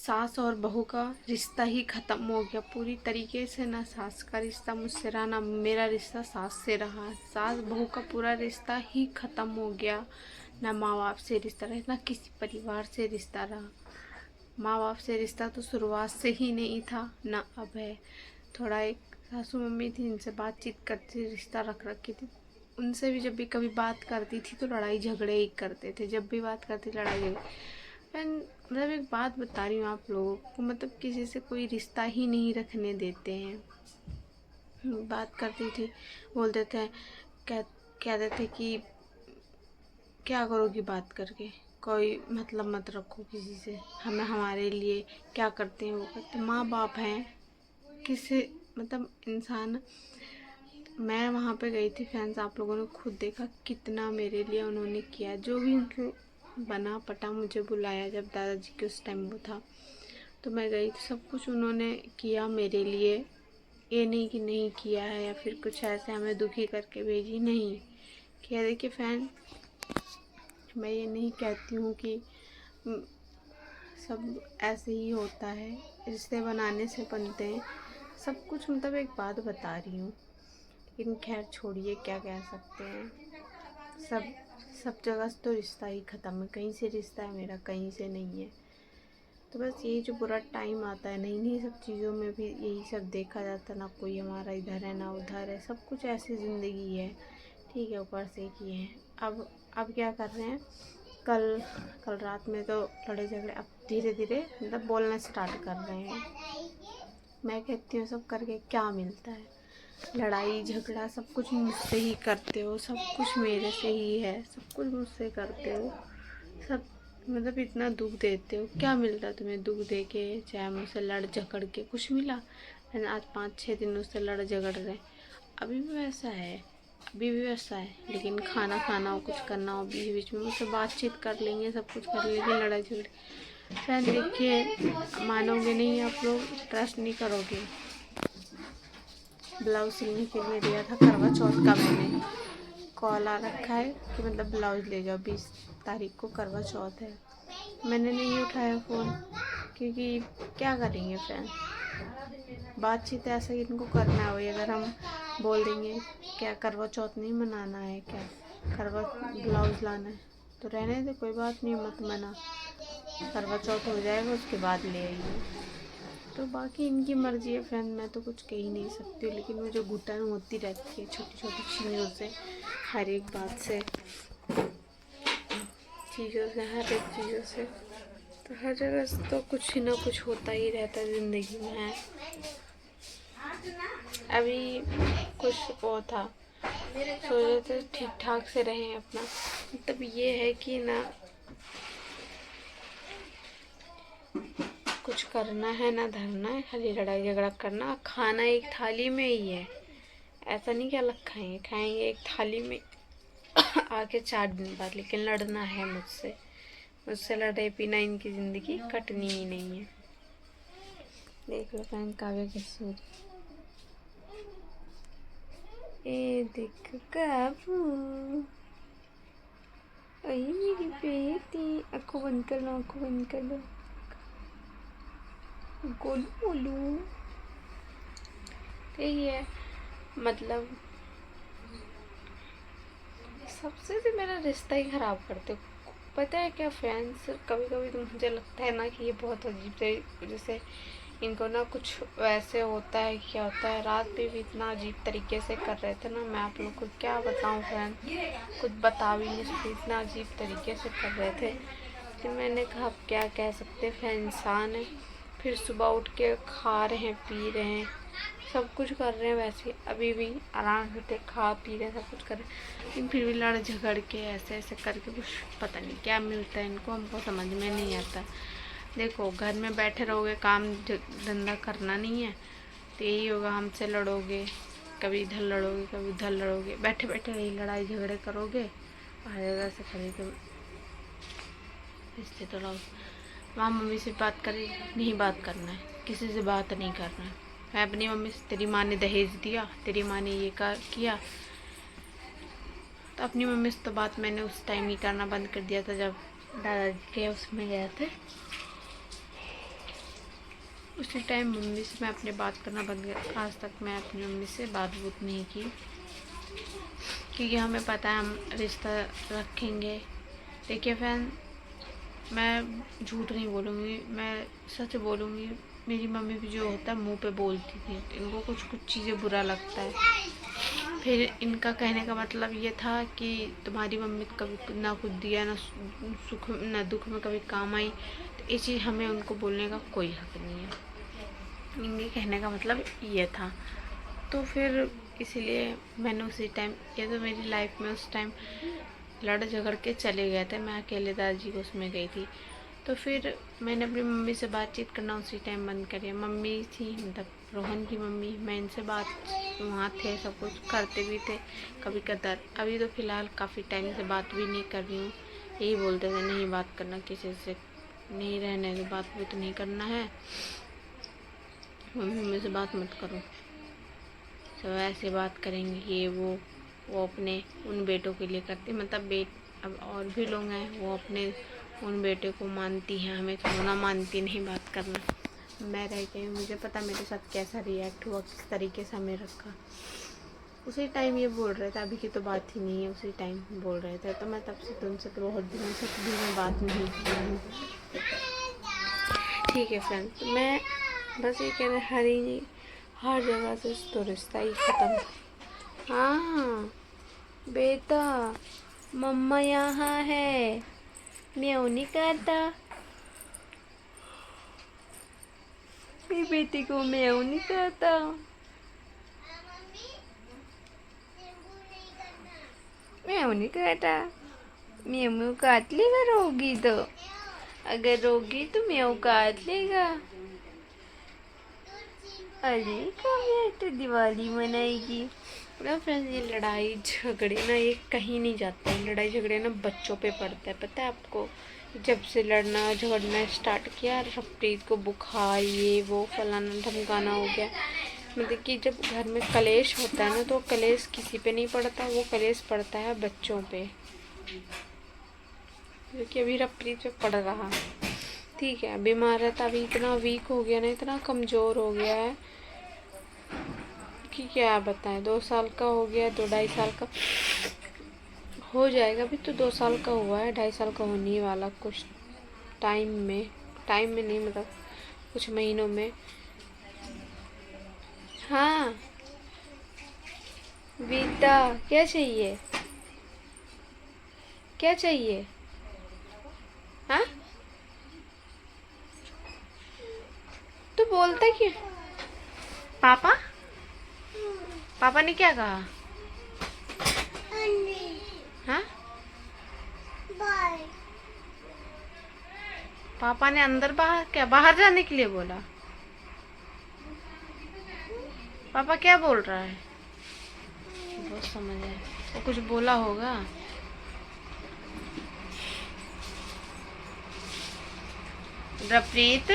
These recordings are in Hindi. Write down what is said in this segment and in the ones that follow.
सास और बहू का रिश्ता ही ख़त्म हो गया पूरी तरीके से। ना सास का रिश्ता मुझसे रहा, ना मेरा रिश्ता सास से रहा। सास बहू का पूरा रिश्ता ही ख़त्म हो गया। ना माँ बाप से रिश्ता रहा, ना किसी परिवार से रिश्ता रहा। माँ बाप से रिश्ता तो शुरुआत से ही नहीं था, ना अब है। थोड़ा एक सासू मम्मी थी, इनसे बातचीत करती, रिश्ता रख रखी थी। उनसे भी जब भी कभी बात करती थी तो लड़ाई झगड़े ही करते थे। जब भी बात करती लड़ाई झगड़े। एंड मतलब एक बात बता रही हूँ आप लोगों को, मतलब किसी से कोई रिश्ता ही नहीं रखने देते हैं। बात करती थी, बोलते थे, कहते थे कि क्या करोगी बात करके, कोई मतलब मत रखो किसी से, हमें हमारे लिए क्या करते हैं वो करते। माँ बाप हैं किसी मतलब इंसान। मैं वहाँ पे गई थी फ्रेंड्स, आप लोगों ने खुद देखा कितना मेरे लिए उन्होंने किया। जो भी उनको बना पटा मुझे बुलाया, जब दादाजी के उस टाइम वो था तो मैं गई थी। सब कुछ उन्होंने किया मेरे लिए, ये नहीं कि नहीं किया है या फिर कुछ ऐसे हमें दुखी करके भेजी, नहीं किया। देखिए फ्रेंड, मैं ये नहीं कहती हूँ कि सब ऐसे ही होता है, रिश्ते बनाने से बनते हैं सब कुछ। मतलब एक बात बता रही हूँ, लेकिन खैर छोड़िए, क्या कह सकते हैं। सब जगह से तो रिश्ता ही ख़त्म है, कहीं से रिश्ता है मेरा, कहीं से नहीं है। तो बस यही जो बुरा टाइम आता है ना, इन्हीं सब चीज़ों में भी यही सब देखा जाता है। ना कोई हमारा इधर है ना उधर है, सब कुछ ऐसी ज़िंदगी है। ठीक है, ऊपर से किए हैं। अब क्या कर रहे हैं, कल रात में तो लड़े झगड़े, अब धीरे धीरे मतलब बोलना स्टार्ट कर रहे हैं। मैं कहती हूँ सब करके क्या मिलता है, लड़ाई झगड़ा सब कुछ मुझसे ही करते हो, सब कुछ मेरे से ही है, सब कुछ मुझसे करते हो, सब मतलब इतना दुख देते हो, क्या मिलता है तुम्हें दुख दे के? चाहे मुझसे लड़ झगड़ के कुछ मिला? मैंने आज 5-6 दिन उससे लड़ झगड़ रहे, अभी भी वैसा है, अभी भी वैसा है। लेकिन खाना खाना हो, कुछ करना हो, बीच बीच में मुझसे बातचीत कर लेंगे, सब कुछ कर लेंगे, लड़ाई झगड़े। फ्रेंड देखिए, मानोगे नहीं आप लोग, ट्रस्ट नहीं करोगे। ब्लाउज सिलने के लिए दिया था करवा चौथ का, मैंने कॉल आ रखा है कि मतलब ब्लाउज ले जाओ, 20 तारीख को करवा चौथ है। मैंने नहीं उठाया फ़ोन, क्योंकि क्या करेंगे फ्रेंड, बातचीत ऐसा कि इनको करना है वही। अगर हम बोल देंगे क्या करवा चौथ नहीं मनाना है, क्या करवा ब्लाउज लाना है, तो रहने दे, कोई बात नहीं, मत मना, करवा चौथ हो जाएगा उसके बाद ले आइए। तो बाकी इनकी मर्ज़ी है फ्रेंड, मैं तो कुछ कह ही नहीं सकती। लेकिन वो जो घुटन होती रहती है छोटी छोटी चीज़ों से, हर एक बात से, चीज़ों से, हर एक चीज़ों से, तो हर जगह से तो कुछ ना कुछ होता ही रहता है ज़िंदगी में है। अभी कुछ वो था, सोच रहे थे ठीक ठाक से रहें अपना, मतलब ये है कि ना कुछ करना है ना धरना है, खाली लड़ाई झगड़ा करना। खाना एक थाली में ही है, ऐसा नहीं कि अलग खाएंगे एक थाली में आके 4 दिन बाद, लेकिन लड़ना है मुझसे लड़े बिना इनकी ज़िंदगी कटनी ही नहीं है। देख लो फ्रेंड, काव्य कैसी हो रही, ए देख काबू, अरे मेरी बेटी, आँखों बंद कर लो, आँखों बंद कर लो, गोलू गोलू। यही है मतलब, सबसे तो मेरा रिश्ता ही ख़राब करते हो। पता है क्या फ्रेंड्स, कभी कभी तो मुझे लगता है ना कि ये बहुत अजीब से, जैसे इनको ना कुछ वैसे होता है, क्या होता है। रात में भी इतना अजीब तरीके से कर रहे थे ना, मैं आप लोग को क्या बताऊं फ्रेंड, कुछ बता भी नहीं सकती, इतना अजीब तरीके से कर रहे थे। फिर मैंने कहा अब क्या कह सकते, फिर इंसान है। फिर सुबह उठ के खा रहे हैं, पी रहे हैं, सब कुछ कर रहे हैं, वैसे अभी भी आराम से खा पी रहे हैं, सब कुछ कर रहे हैं, लेकिन फिर भी लड़ झगड़ के ऐसे ऐसे करके कुछ पता नहीं क्या मिलता है इनको, हमको समझ में नहीं आता। देखो, घर में बैठे रहोगे, काम धंधा करना नहीं है, तो यही होगा, हमसे लड़ोगे, कभी इधर लड़ोगे कभी उधर लड़ोगे, बैठे बैठे यही लड़ाई झगड़े करोगे, हर जगह से खरीदो रिश्ते तो रहो। माँ मम्मी से बात करे, नहीं बात करना है, किसी से बात नहीं करना है। मैं अपनी मम्मी से, तेरी माँ ने दहेज दिया, तेरी माँ ने ये किया, तो अपनी मम्मी से तो बात मैंने उस टाइम ही करना बंद कर दिया था जब दादाजी के उसमें गए थे। उसी टाइम मम्मी से मैं अपनी बात करना बंद कर, आज तक मैं अपनी मम्मी से बात नहीं की, क्योंकि हमें पता है हम रिश्ता रखेंगे। देखिए फ्रेंड, मैं झूठ नहीं बोलूँगी, मैं सच बोलूँगी। मेरी मम्मी भी जो होता है मुंह पे बोलती थी, इनको कुछ चीज़ें बुरा लगता है। फिर इनका कहने का मतलब ये था कि तुम्हारी मम्मी कभी ना कुछ दिया, ना सुख ना दुख में कभी काम आई, तो ये चीज़ हमें उनको बोलने का कोई हक नहीं है। इनके कहने का मतलब ये था। तो फिर इसीलिए मैंने उसी टाइम, ये तो मेरी लाइफ में उस टाइम लड़ झगड़ के चले गए थे, मैं अकेले दादाजी को उसमें गई थी। तो फिर मैंने अपनी मम्मी से बातचीत करना उसी टाइम बंद करी। मम्मी थी, मतलब रोहन की मम्मी, मैं इनसे बात, वहाँ थे, सब कुछ करते भी थे कभी कदार। अभी तो फ़िलहाल काफ़ी टाइम से बात भी नहीं कर रही हूँ। यही बोलते थे नहीं बात करना किसी से, नहीं रहने दो, बात भी तो नहीं करना है, मम्मी से बात मत करो, सब ऐसे बात करेंगे ये वो अपने उन बेटों के लिए करती, मतलब अब और भी लोग हैं, वो अपने उन बेटे को मानती हैं, हमें तो ना मानती नहीं बात करना। मैं रह गई, मुझे पता मेरे साथ कैसा रिएक्ट हुआ, किस तरीके से हमें रखा। उसी टाइम ये बोल रहे थे, अभी की तो बात ही नहीं है, उसी टाइम बोल रहे थे। तो मैं तब से तुमसे तो बहुत दिनों से कभी मैं बात नहीं की हूँ। ठीक है फ्रेंड, तो मैं बस ये कह रहे, हर जगह से तो रिश्ता ही ख़त्म। हाँ बेटा, मम्मा यहाँ है, म्याऊं नहीं करता, मेरी बेटी को म्याऊं नहीं करता। म्याऊं नहीं करता, म्याऊं म्याऊं काट लेगा रोगी तो, अगर रोगी तो म्याऊं काट लेगा। अरे कब तो दिवाली मनाएगी ना फ्रेंड्स। ये लड़ाई झगड़े ना, ये कहीं नहीं जाते हैं। लड़ाई झगड़े ना बच्चों पे पड़ता है, पता है आपको। जब से लड़ना झगड़ना स्टार्ट किया, रफप्रीत को बुखार, ये वो फलाना धमकाना हो गया। मतलब कि जब घर में कलेश होता है ना, तो कलेश किसी पे नहीं पड़ता, वो कलेश पड़ता है बच्चों पे, क्योंकि अभी रफप्रीत पे पड़ रहा। ठीक है, बीमार रहता, अभी इतना वीक हो गया ना, इतना कमज़ोर हो गया है कि क्या बताएं। 2 साल का हो गया, 2-2.5 साल का हो जाएगा। अभी तो 2 साल का हुआ है, 2.5 साल का होने वाला कुछ टाइम में नहीं, मतलब कुछ महीनों में। हाँ बेटा, क्या चाहिए, क्या चाहिए? हाँ तू बोलता क्यों? पापा, पापा ने क्या कहा? हाँ पापा ने अंदर बाहर, क्या बाहर जाने के लिए बोला? पापा क्या बोल रहा है? बहुत समझ है, वो कुछ बोला होगा। रफरीत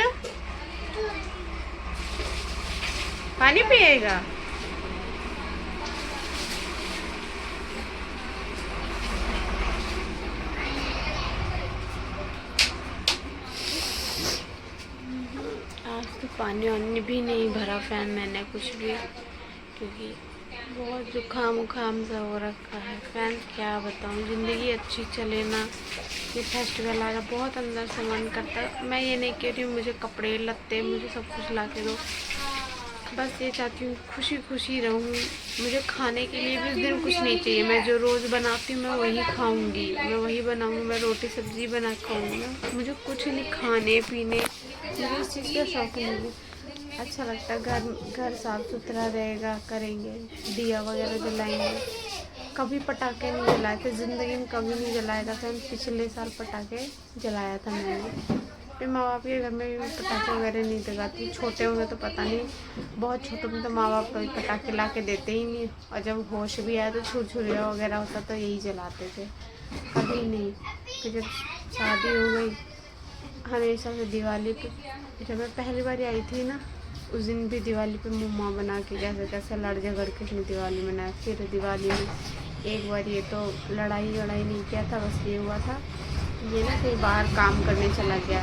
पानी पिएगा? आज तो पानी वानी भी नहीं भरा फैन मैंने कुछ भी, क्योंकि बहुत जुकाम उखाम सा हो रखा है। फैन क्या बताऊँ, ज़िंदगी अच्छी चले ना, ये फेस्टिवल आ रहा, बहुत अंदर से मन करता है। मैं ये नहीं कह रही हूँ मुझे कपड़े लत्ते मुझे सब कुछ ला के दो, बस ये चाहती हूँ खुशी खुशी रहूँ। मुझे खाने के लिए भी उस दिन कुछ नहीं चाहिए, मैं जो रोज़ बनाती हूँ मैं वही खाऊंगी, मैं वही बनाऊंगी, मैं रोटी सब्ज़ी बना खाऊंगी। मुझे कुछ नहीं, खाने पीने मुझे इस चीज़ का शौक नहीं। अच्छा लगता है, घर साफ़ सुथरा रहेगा, करेंगे, दिया वगैरह जलाएंगे। कभी पटाखे नहीं जलाए थे ज़िंदगी में, कभी नहीं जलाया था। फिर पिछले साल पटाखे जलाया था मैंने। फिर माँ बाप के घर में भी पटाखे वगैरह नहीं जलाती। छोटे होंगे तो पता नहीं, बहुत छोटे में तो माँ बाप कभी पटाखे ला के देते ही नहीं, और जब होश भी आया तो छुरछुरिया वगैरह होता तो यही जलाते थे, कभी नहीं। फिर जब शादी हो गई, हमेशा से दिवाली पे, जब मैं पहली बार आई थी ना, उस दिन भी दिवाली पे मुम्मा बना के कैसे कैसे लड़ झगड़ के उसने दिवाली मनाया। फिर दिवाली में एक बार ये तो लड़ाई नहीं किया था, बस ये हुआ था, ये ना कहीं बाहर काम करने चला गया,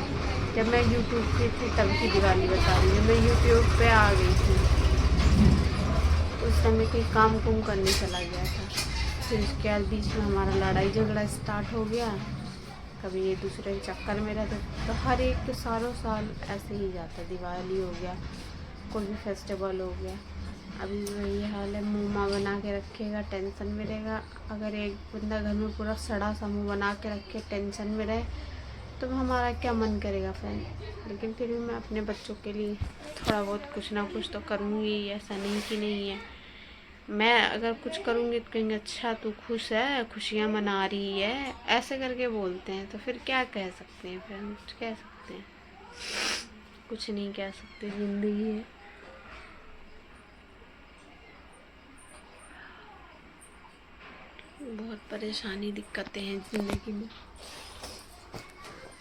जब मैं यूट्यूब पे थी तब की दिवाली बता रही हूँ। मैं यूट्यूब पे आ गई थी, उस समय कहीं काम कुम करने चला गया था। फिर उसके बाद बीच में हमारा लड़ाई झगड़ा स्टार्ट हो गया, कभी ये दूसरे के चक्कर में रहते, तो हर एक के सालों साल ऐसे ही जाता। दिवाली हो गया, कोई भी फेस्टिवल हो गया, अभी वही हाल है। मुँह बना के रखेगा, टेंशन में रहेगा। अगर एक बंदा घर में पूरा सड़ा सा मुँह बना के रखे, टेंशन में रहे, तो हमारा क्या मन करेगा फ्रेंड। लेकिन फिर भी मैं अपने बच्चों के लिए थोड़ा बहुत कुछ ना कुछ तो करूँगी, ऐसा नहीं कि नहीं है। मैं अगर कुछ करूँगी तो कहेंगे अच्छा तू खुश है, खुशियाँ मना रही है, ऐसे करके बोलते हैं। तो फिर क्या कह सकते हैं फ्रेंड, कुछ कह सकते हैं? कुछ नहीं कह सकते, ज़िंदगी है। बहुत परेशानी दिक्कतें हैं ज़िंदगी में।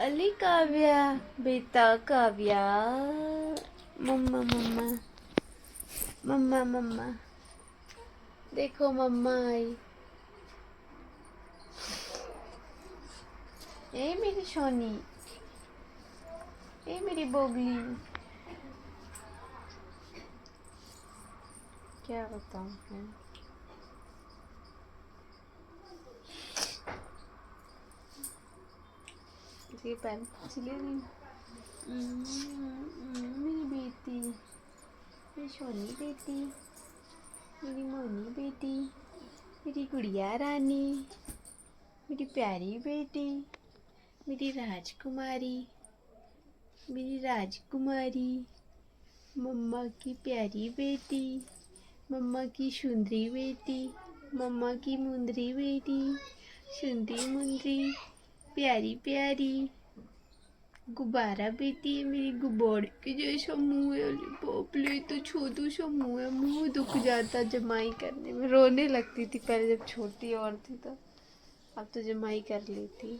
अली काव्या, बेटा काव्या, मम्मा मम्मा मम्मा मम्मा, देखो मम्मा आई। ए मेरी सोनी, ए मेरी बोगली, क्या बताऊँ मैं। इसके पैर चले नहीं। मेरी बेटी, मेरी सोनी बेटी, मेरी मोनी बेटी, मेरी गुड़िया रानी, मेरी प्यारी बेटी, मेरी राजकुमारी, मेरी राजकुमारी, मम्मा की प्यारी बेटी, मम्मा की सुंदरी बेटी, मम्मा की मुंदरी बेटी, सुंदरी मुंदरी, प्यारी प्यारी, गुब्बारा बेटी है मेरी, गुब्बारे के जैसा मुंह है। पोपले तो छोटू सा मुंह है, मुंह दुख जाता जमाई करने में। रोने लगती थी पहले जब छोटी और थी तो, अब तो जमाई कर लेती।